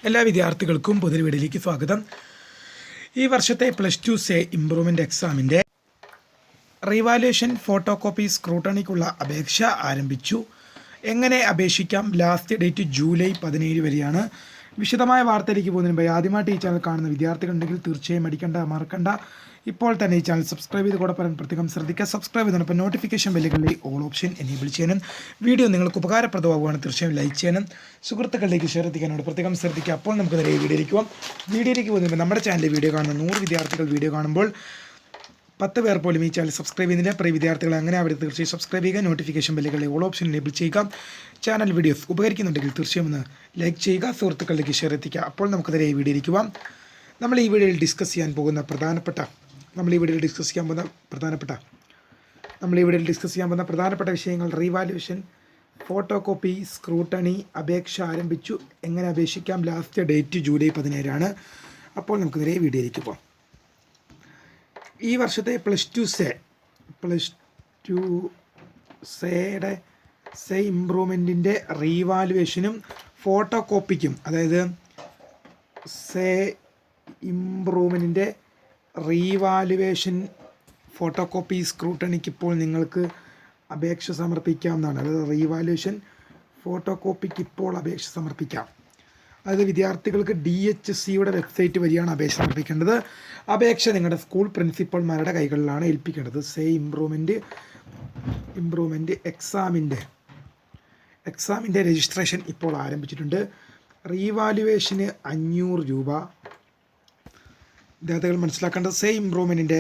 എല്ലാ വിദ്യാർത്ഥികൾക്കും പുതിയ വീഡിയോയിലേക്ക് സ്വാഗതം. ഈ വർഷത്തെ +2 സേ ഇംപ്രൂവ്മെൻ്റ് എക്സാമിൻ്റെ റീവാലുവേഷൻ ഫോട്ടോ കോപ്പി സ്ക്രൂട്ടണിക്കുള്ള അപേക്ഷ ആരംഭിച്ചു. എങ്ങനെ അപേക്ഷിക്കാം? ലാസ്റ്റ് ഡേറ്റ് ജൂലൈ 17 വരെയാണ്. വിശദമായ വാർത്തയിലേക്ക് പോകുന്നതിന് മുമ്പ് ആദ്യമായിട്ട് ഈ ചാനൽ കാണുന്ന വിദ്യാർത്ഥികളുണ്ടെങ്കിൽ തീർച്ചയായും മറക്കണ്ട ഇപ്പോൾ തന്നെ ഈ ചാനൽ സബ്സ്ക്രൈബ് ചെയ്ത് കൂടെ പറയാൻ പ്രത്യേകം ശ്രദ്ധിക്കുക. സബ്സ്ക്രൈബ് ചെയ്തപ്പോൾ നോട്ടിഫിക്കേഷൻ ബെല്ലുകളിൽ ഓൾ ഓപ്ഷൻ എനേബിൾ ചെയ്യാനും വീഡിയോ നിങ്ങൾക്ക് ഉപകാരപ്രദമാവുകയാണ് തീർച്ചയായും ലൈക്ക് ചെയ്യാനും സുഹൃത്തുക്കളിലേക്ക് ഷെയർ എത്തിക്കാനോട് പ്രത്യേകം ശ്രദ്ധിക്കുക. അപ്പോൾ നമുക്ക് നേരെ വീഡിയോയിലേക്ക് പോകുന്നതിന് നമ്മുടെ ചാനലിൽ വീഡിയോ കാണുന്ന 100 വിദ്യാർത്ഥികൾ വീഡിയോ കാണുമ്പോൾ 10 പേർ പോലും ഈ ചാനൽ സബ്സ്ക്രൈബ് ചെയ്യുന്നില്ല. പ്രിയ വിദ്യാർത്ഥികൾ അങ്ങനെ അവിടെ തീർച്ചയായും സബ്സ്ക്രൈബ് ചെയ്യുക. നോട്ടിഫിക്കേഷൻ ബെല്ലുകളിൽ ഓൾ ഓപ്ഷൻ എനേബിൾ ചെയ്യുക. ചാനൽ വീഡിയോസ് ഉപകരിക്കുന്നുണ്ടെങ്കിൽ തീർച്ചയായും ഒന്ന് ലൈക്ക് ചെയ്യുക, സുഹൃത്തുക്കളിലേക്ക് ഷെയർ എത്തിക്കുക. അപ്പോൾ നമുക്ക് നേരെ വീഡിയോയിലേക്ക് പോകാം. നമ്മൾ ഈ വീഡിയോയിൽ ഡിസ്കസ് ചെയ്യാൻ പോകുന്ന പ്രധാനപ്പെട്ട വിഷയങ്ങൾ റീവാലുവേഷൻ, ഫോട്ടോ കോപ്പി, സ്ക്രൂട്ടണി, അപേക്ഷ ആരംഭിച്ചു. എങ്ങനെ അപേക്ഷിക്കാം? ലാസ്റ്റ് ഡേറ്റ് ജൂലൈ 17 ആണ്. അപ്പോൾ നമുക്ക് നേരെ വീഡിയോയിലേക്ക് പോകാം. ഈ വർഷത്തെ +2 സേയുടെ ഇംപ്രൂവ്മെൻറ്റിൻ്റെ റീവാലുവേഷനും ഫോട്ടോ കോപ്പിക്കും, അതായത് സേ ഇംപ്രൂവ്മെൻറ്റിൻ്റെ റീവാലുവേഷൻ ഫോട്ടോ കോപ്പി സ്ക്രൂട്ടണിക്ക് ഇപ്പോൾ നിങ്ങൾക്ക് അപേക്ഷ സമർപ്പിക്കാവുന്നതാണ്. അതായത് റീവാലുവേഷൻ ഫോട്ടോ കോപ്പിക്ക് ഇപ്പോൾ അപേക്ഷ സമർപ്പിക്കാം. അതായത് വിദ്യാർത്ഥികൾക്ക് DHSCയുടെ വെബ്സൈറ്റ് വഴിയാണ് അപേക്ഷ സമർപ്പിക്കേണ്ടത്. അപേക്ഷ നിങ്ങളുടെ സ്കൂൾ പ്രിൻസിപ്പൽമാരുടെ കൈകളിലാണ് ഏൽപ്പിക്കേണ്ടത്. സേ ഇംപ്രൂവ്മെൻറ്റ് എക്സാമിൻ്റെ രജിസ്ട്രേഷൻ ഇപ്പോൾ ആരംഭിച്ചിട്ടുണ്ട്. റീവാലുവേഷന് 500 രൂപ. വിദ്യാർത്ഥികൾ മനസ്സിലാക്കേണ്ടത് സേ ഇംപ്രൂവ്മെൻറ്റിൻ്റെ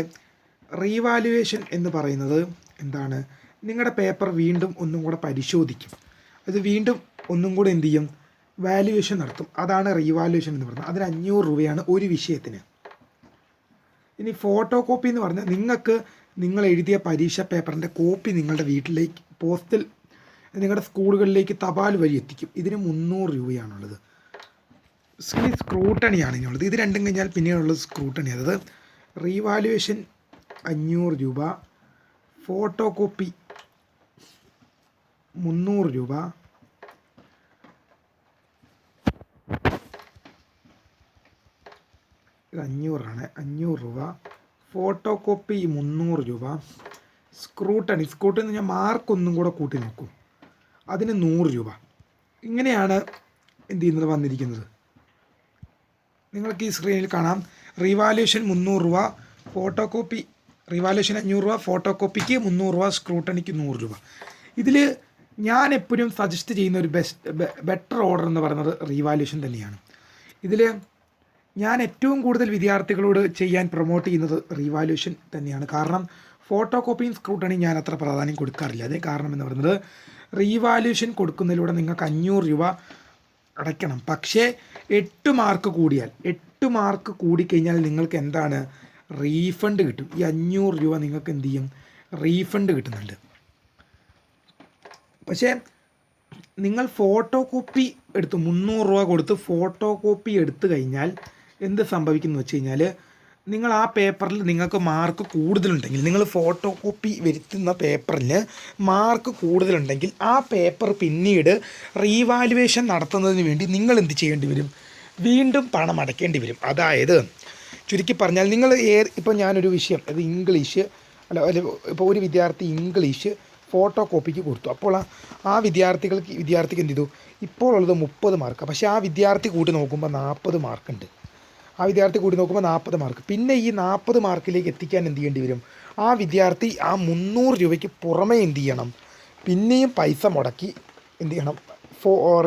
റീവാലുവേഷൻ എന്ന് പറയുന്നത് എന്താണ്? നിങ്ങളുടെ പേപ്പർ വീണ്ടും ഒന്നും കൂടെ പരിശോധിക്കും. അത് വീണ്ടും ഒന്നും കൂടെ എന്ത് ചെയ്യും? വാല്യുവേഷൻ നടത്തും. അതാണ് റീവാലുവേഷൻ എന്ന് പറയുന്നത്. അതിന് 500 രൂപയാണ് ഒരു വിഷയത്തിന്. ഇനി ഫോട്ടോ കോപ്പി എന്ന് പറഞ്ഞാൽ നിങ്ങൾ എഴുതിയ പരീക്ഷ പേപ്പറിൻ്റെ കോപ്പി നിങ്ങളുടെ വീട്ടിലേക്ക് പോസ്റ്റിൽ നിങ്ങളുടെ സ്കൂളുകളിലേക്ക് തപാൽ വഴി എത്തിക്കും. ഇതിന് 300 രൂപയാണുള്ളത്. സ്ക്രൂട്ടണിയാണ് ഇനിയുള്ളത്. ഇത് രണ്ടും കഴിഞ്ഞാൽ പിന്നീടുള്ളത് സ്ക്രൂട്ടണി. അതായത് റീവാലുവേഷൻ 500 രൂപ, ഫോട്ടോ കോപ്പി 300 രൂപ, ഇത് 500 രൂപ, ഫോട്ടോ കോപ്പി 300 രൂപ, സ്ക്രൂട്ടണി ഞാൻ മാർക്ക് ഒന്നും കൂടെ കൂട്ടി നോക്കും, അതിന് 100 രൂപ. ഇങ്ങനെയാണ് എന്ത് ചെയ്യുന്നത് വന്നിരിക്കുന്നത്. നിങ്ങൾക്ക് ഈ സ്ക്രീനിൽ കാണാം. റീവാലുവേഷൻ 300 രൂപ, ഫോട്ടോ കോപ്പി റീവാലുവേഷൻ 500 രൂപ, ഫോട്ടോ കോപ്പിക്ക് 300 രൂപ, സ്ക്രൂട്ടണിക്ക് 100 രൂപ. ഇതിൽ ഞാൻ എപ്പോഴും സജസ്റ്റ് ചെയ്യുന്ന ഒരു ബെറ്റർ ഓർഡർ എന്ന് പറയുന്നത് റീവാലുവേഷൻ തന്നെയാണ്. ഇതിൽ ഞാൻ ഏറ്റവും കൂടുതൽ വിദ്യാർത്ഥികളോട് ചെയ്യാൻ പ്രൊമോട്ട് ചെയ്യുന്നത് റീവാലുവേഷൻ തന്നെയാണ്. കാരണം ഫോട്ടോ കോപ്പിയും സ്ക്രൂട്ടണിയും ഞാൻ അത്ര പ്രാധാന്യം കൊടുക്കാറില്ല. അതേ കാരണം എന്ന് പറയുന്നത് റീവാലുവേഷൻ കൊടുക്കുന്നതിലൂടെ നിങ്ങൾക്ക് 500 രൂപ അടയ്ക്കണം. പക്ഷേ 8 മാർക്ക് കൂടിക്കഴിഞ്ഞാൽ നിങ്ങൾക്ക് എന്താണ്? റീഫണ്ട് കിട്ടും. ഈ 500 രൂപ നിങ്ങൾക്ക് എന്ത് ചെയ്യും? റീഫണ്ട് കിട്ടുന്നുണ്ട്. പക്ഷേ നിങ്ങൾ ഫോട്ടോ കോപ്പി എടുത്ത് 300 രൂപ കൊടുത്ത് ഫോട്ടോ കോപ്പി എടുത്തു കഴിഞ്ഞാൽ എന്ത് സംഭവിക്കുന്നു വെച്ച് കഴിഞ്ഞാൽ, നിങ്ങൾ ആ പേപ്പറിൽ നിങ്ങൾക്ക് മാർക്ക് കൂടുതലുണ്ടെങ്കിൽ, നിങ്ങൾ ഫോട്ടോ കോപ്പി വരുത്തുന്ന പേപ്പറിന് മാർക്ക് കൂടുതലുണ്ടെങ്കിൽ ആ പേപ്പർ പിന്നീട് റീവാലുവേഷൻ നടത്തുന്നതിന് വേണ്ടി നിങ്ങൾ എന്ത് ചെയ്യേണ്ടി വരും? വീണ്ടും പണം അടയ്ക്കേണ്ടി വരും. അതായത് ചുരുക്കി പറഞ്ഞാൽ ഇപ്പോൾ ഞാനൊരു വിഷയം, അത് ഇംഗ്ലീഷ് ഇപ്പോൾ ഒരു വിദ്യാർത്ഥി ഇംഗ്ലീഷ് ഫോട്ടോ കോപ്പിക്ക് കൊടുത്തു. അപ്പോൾ ആ വിദ്യാർത്ഥിക്ക് എന്ത് ചെയ്തു? ഇപ്പോൾ ഉള്ളത് 30 മാർക്ക്. പക്ഷേ ആ വിദ്യാർത്ഥി കൂട്ടി നോക്കുമ്പോൾ 40 മാർക്കുണ്ട്. പിന്നെ ഈ 40 മാർക്കിലേക്ക് എത്തിക്കാൻ എന്ത് ചെയ്യേണ്ടി വരും? ആ വിദ്യാർത്ഥി ആ 300 രൂപയ്ക്ക് പുറമേ എന്ത് ചെയ്യണം? പിന്നെയും പൈസ മുടക്കി എന്ത് ചെയ്യണം?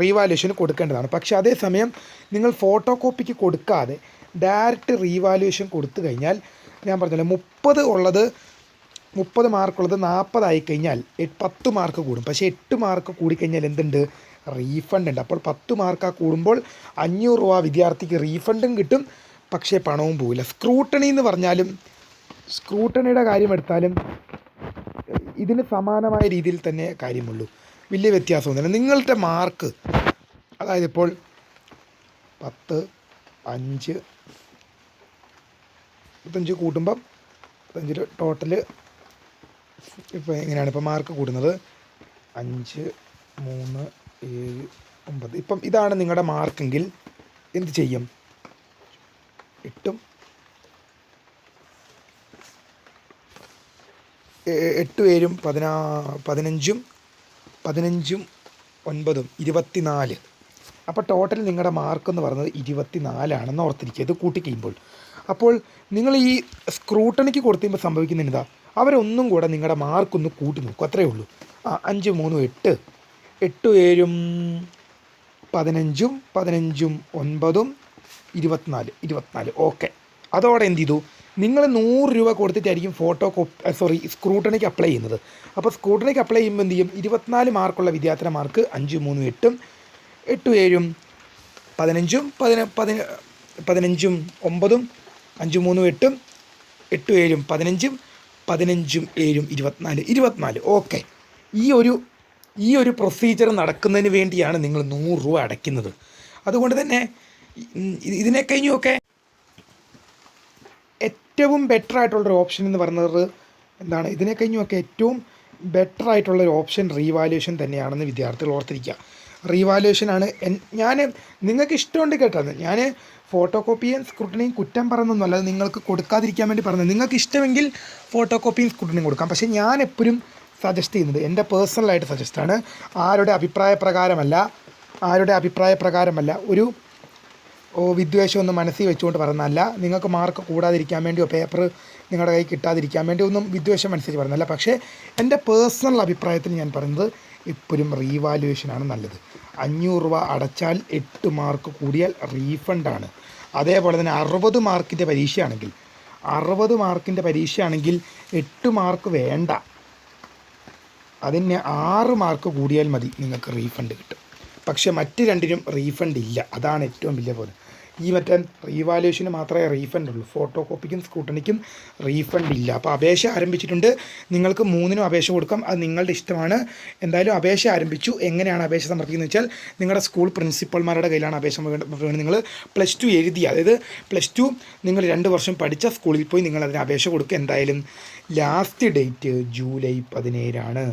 റീവാലുവേഷന് കൊടുക്കേണ്ടതാണ്. പക്ഷേ അതേസമയം നിങ്ങൾ ഫോട്ടോ കോപ്പിക്ക് കൊടുക്കാതെ ഡയറക്റ്റ് റീവാലുവേഷൻ കൊടുത്തു കഴിഞ്ഞാൽ, ഞാൻ പറഞ്ഞല്ലോ 30 മാർക്കുള്ളത് 40 ആയിക്കഴിഞ്ഞാൽ 10 മാർക്ക് കൂടും. പക്ഷേ 8 മാർക്ക് കൂടിക്കഴിഞ്ഞാൽ എന്തുണ്ട്? റീഫണ്ട് ഉണ്ട്. അപ്പോൾ 10 മാർക്ക് കൂടുമ്പോൾ 500 രൂപ വിദ്യാർത്ഥിക്ക് റീഫണ്ടും കിട്ടും, പക്ഷേ പണവും പോവില്ല. സ്ക്രൂട്ടണി എന്ന് പറഞ്ഞാലും, സ്ക്രൂട്ടണിയുടെ കാര്യം എടുത്താലും ഇതിന് സമാനമായ രീതിയിൽ തന്നെ കാര്യമുള്ളൂ. വലിയ വ്യത്യാസമൊന്നുമില്ല. നിങ്ങളുടെ മാർക്ക്, അതായത് ഇപ്പോൾ 10, 5 കൂട്ടുമ്പം 5 ടോട്ടല് ഇപ്പോൾ എങ്ങനെയാണ് ഇപ്പോൾ മാർക്ക് കൂടുന്നത്? 5, 3, 7, 9. ഇപ്പം ഇതാണ് നിങ്ങളുടെ മാർക്കെങ്കിൽ എന്ത് ചെയ്യും? 8 7 15 15 9 24. അപ്പോൾ ടോട്ടൽ നിങ്ങളുടെ മാർക്ക് എന്ന് പറയുന്നത് 24 ഓർത്തിരിക്കുക ഇത് കൂട്ടിക്കഴിയുമ്പോൾ. അപ്പോൾ നിങ്ങൾ ഈ സ്ക്രൂട്ടണിക്ക് കൊടുത്തുമ്പോൾ സംഭവിക്കുന്ന എന്താ, അവരൊന്നും കൂടെ നിങ്ങളുടെ മാർക്കൊന്ന് കൂട്ടി നോക്കും, അത്രയേ ഉള്ളൂ. 5 3 8 8 7 15 15 9 24. ഓക്കെ. അതോടെ എന്ത് ചെയ്തു, നിങ്ങൾ 100 രൂപ കൊടുത്തിട്ടായിരിക്കും സ്ക്രൂട്ടണിക്ക് അപ്ലൈ ചെയ്യുന്നത്. അപ്പോൾ സ്ക്രൂട്ടണിക്ക് അപ്ലൈ ചെയ്യുമ്പോൾ എന്ത് ചെയ്യും, 24 മാർക്കുള്ള വിദ്യാർത്ഥിയുടെ മാർക്ക് 5 3 8 8 7 15 15 9 5 3 8 8 7 15 15 7 24. ഓക്കെ. ഈ ഒരു പ്രൊസീജിയർ നടക്കുന്നതിന് വേണ്ടിയാണ് നിങ്ങൾ 100 രൂപ അടയ്ക്കുന്നത്. അതുകൊണ്ട് തന്നെ ഇതിനെ കഴിഞ്ഞൊക്കെ ഏറ്റവും ബെറ്റർ ആയിട്ടുള്ളൊരു ഓപ്ഷൻ എന്ന് പറയുന്നത് എന്താണ്, ഇതിനെ കഴിഞ്ഞൊക്കെ ഏറ്റവും ബെറ്റർ ആയിട്ടുള്ളൊരു ഓപ്ഷൻ റീവാലുവേഷൻ തന്നെയാണെന്ന് വിദ്യാർത്ഥികൾ ഓർത്തിരിക്കുക. റീവാലുവേഷനാണ് ഞാൻ നിങ്ങൾക്ക് ഇഷ്ടമുണ്ട് കേട്ടത്. ഞാൻ ഫോട്ടോ കോപ്പിയും സ്ക്രൂട്ടണിയും കുറ്റം പറയുന്നൊന്നുമല്ല, അത് നിങ്ങൾക്ക് കൊടുക്കാതിരിക്കാൻ വേണ്ടി പറഞ്ഞത്. നിങ്ങൾക്ക് ഇഷ്ടമെങ്കിൽ ഫോട്ടോ കോപ്പിയും സ്ക്രൂട്ടണിയും കൊടുക്കാം. പക്ഷേ ഞാൻ എപ്പോഴും സജസ്റ്റ് ചെയ്യുന്നത് എൻ്റെ പേഴ്സണലായിട്ട് സജസ്റ്റാണ്, ആരുടെ അഭിപ്രായ പ്രകാരമല്ല. ഒരു വിദ്വേഷമൊന്നും മനസ്സിൽ വെച്ചുകൊണ്ട് പറയുന്നതല്ല. നിങ്ങൾക്ക് മാർക്ക് കൂടാതിരിക്കാൻ വേണ്ടിയോ പേപ്പർ നിങ്ങളുടെ കൈ കിട്ടാതിരിക്കാൻ വേണ്ടി ഒന്നും വിദ്വേഷം മനസ്സിൽ പറയുന്നതല്ല. പക്ഷേ എൻ്റെ പേഴ്സണൽ അഭിപ്രായത്തിൽ ഞാൻ പറയുന്നത് എപ്പോഴും റീവാലുവേഷനാണ് നല്ലത്. 500 രൂപ അടച്ചാൽ 8 മാർക്ക് കൂടിയാൽ റീഫണ്ടാണ്. അതേപോലെ തന്നെ 60 മാർക്കിൻ്റെ പരീക്ഷയാണെങ്കിൽ 8 മാർക്ക് വേണ്ട, അതിന് 6 മാർക്ക് കൂടിയാൽ മതി, നിങ്ങൾക്ക് റീഫണ്ട് കിട്ടും. പക്ഷേ മറ്റ് രണ്ടിനും റീഫണ്ട് ഇല്ല. അതാണ് ഏറ്റവും വലിയ പോലെ. ഈ മറ്റേ റീവാലുവേഷന് മാത്രമേ റീഫണ്ട് ഉള്ളൂ, ഫോട്ടോ കോപ്പിക്കും സ്ക്രൂട്ടണിക്കും റീഫണ്ട് ഇല്ല. അപ്പോൾ അപേക്ഷ ആരംഭിച്ചിട്ടുണ്ട്. നിങ്ങൾക്ക് 3നും അപേക്ഷ കൊടുക്കാം, അത് നിങ്ങളുടെ ഇഷ്ടമാണ്. എന്തായാലും അപേക്ഷ ആരംഭിച്ചു. എങ്ങനെയാണ് അപേക്ഷ സമർപ്പിക്കുന്നത് വെച്ചാൽ നിങ്ങളുടെ സ്കൂൾ പ്രിൻസിപ്പൽമാരുടെ കയ്യിലാണ് അപേക്ഷ വേണ്ടത്. നിങ്ങൾ +2 എഴുതി, അതായത് +2 നിങ്ങൾ 2 വർഷം പഠിച്ച സ്കൂളിൽ പോയി നിങ്ങൾ അതിന് അപേക്ഷ കൊടുക്കുക. എന്തായാലും last date July 17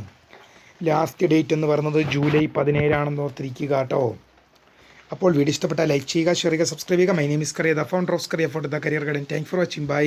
last date എന്ന് പറയുന്നത് ജൂലൈ 17 ഓർത്തിരിക്കുക കേട്ടോ. അപ്പോൾ വീഡിയോ ഇഷ്ടപ്പെട്ടാൽ ലൈക്ക് ചെയ്യുക, ഷെയർ ചെയ്യുക, സബ്സ്ക്രൈബ് ചെയ്യുക. My name is Kariya, the founder of Kariya for the career guidance. Thank for watching. By.